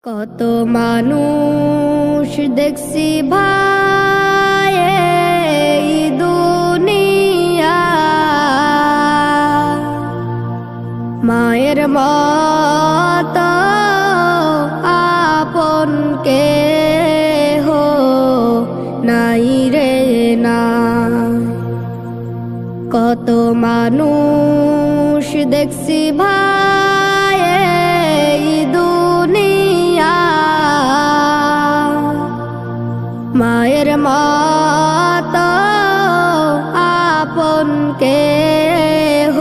কত মানুষ দেখছি ভাই এই দুনিয়া, মায়ের মতো আপন কেহ নাই রে না। কত মানুষ দেখছি ভাই এই দুনিয়া, মায়ের মতো আপন কেহ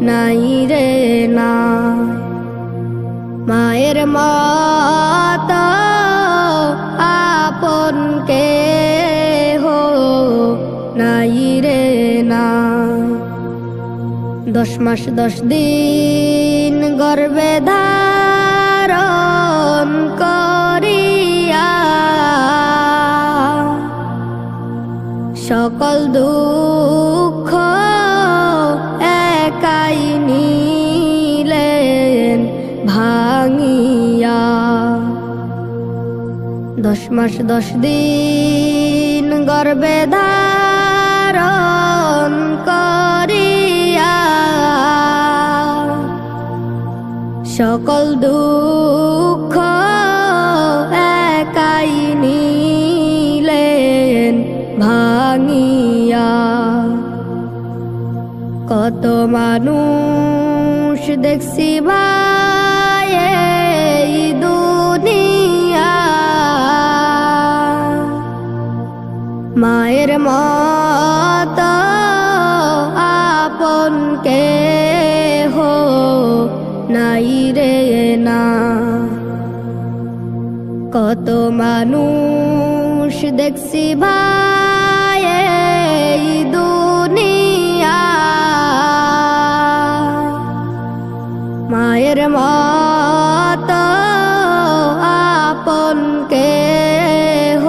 নাই রে না। মায়ের মতো আপন কেহ নাই রে না। 10 মাস 10 দিন গর্ভে ধারণ করিয়া, সকল দুঃখ একাই নিলেন ভাঙিয়া। 10 মাস 10 দিন গর্ভে ধারণ করিয়া, সকল দুঃখ একাই নিলেন ভাঙিয়া। কত মানুষ দেখছি ভাই এই দুনিয়া, মায়ের মতো আপন কেহ নাই রে না। কত মানুষ দেখছি ভাই এই দুনিয়া, মায়ের মতো আপন কেহ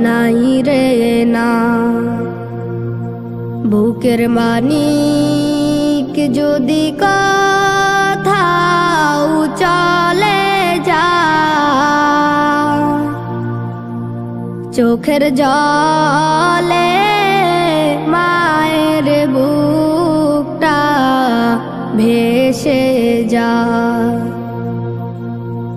নাই রে না। বুকের মানিক যদি কোথাও চলে যায়, চোখের জলে মায়ের বুকটা ভেসে যায়।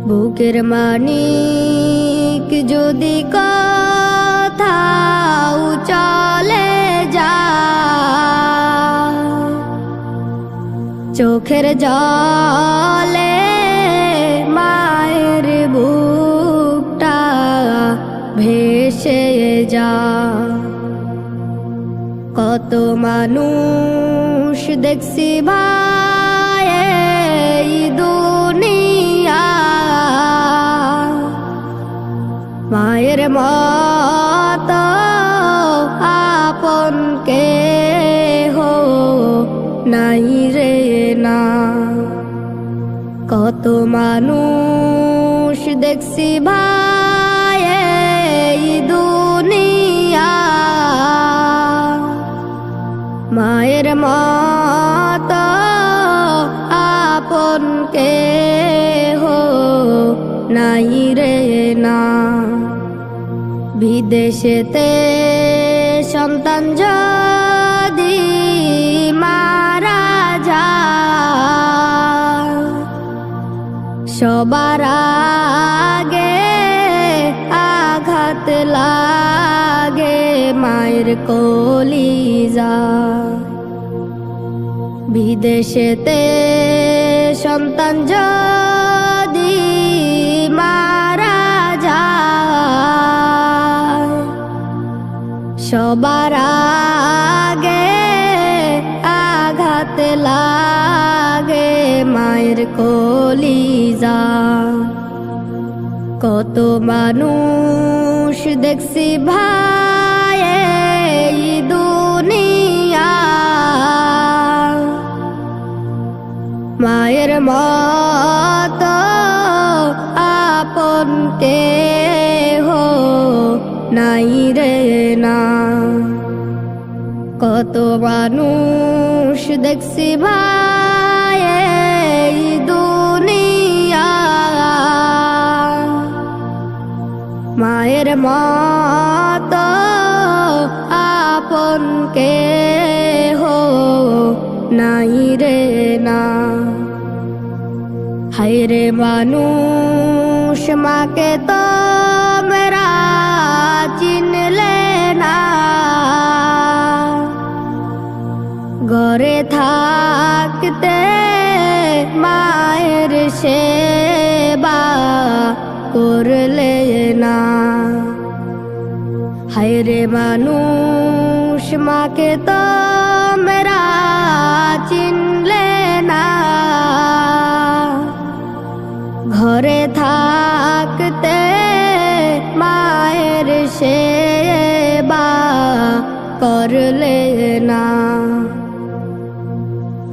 বুকের মানিক যদি কোথাও চলে যায়, চোখের জলে মায়ের বুকটা ভেসে যায়। কত মানুষ দেখছি ভাই এই দুনিয়া, মায়ের মতো আপন কেহ নাই রে না। কত মানুষ দেখছি ভাই এই দুনিয়া, মায়ের মতো আপন কেহ নাই রে না। বিদেশেতে সন্তান যদি মারা যায়, সবার আগে আঘাত লাগে মায়ের কলিজা। বিদেশেতে সন্তান যদি মারা যায়, সবার আগে আঘাত লাগে মায়ের কলিজা। কত মানুষ দেখছি ভাই এই দুনিয়া, মায়ের মতো আপন কেহ নাই রে না। কত মানুষ দেখছি ভাই এই দুনিয়া, মায়ের মতো আপন কেহ নাই রে না। হায়রে মানুষ মাকে তোমরা চিনলে না, ঘরে থাকতে মায়ের সেবা করলে না। হায়রে মানুষ মাকে তোমরা চিনলে না, ঘরে থাকতে মায়ের সেবা করলে না।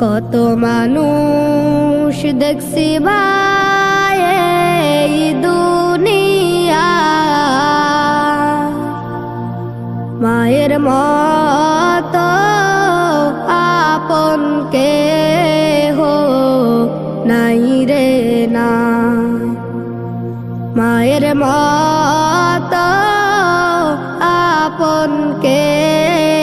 কত মানুষ দেখছি ভাই এই দুনিয়া, মায়ের মতো আপন কেহ নাই রে না। মায়ের মতো আপন কেহ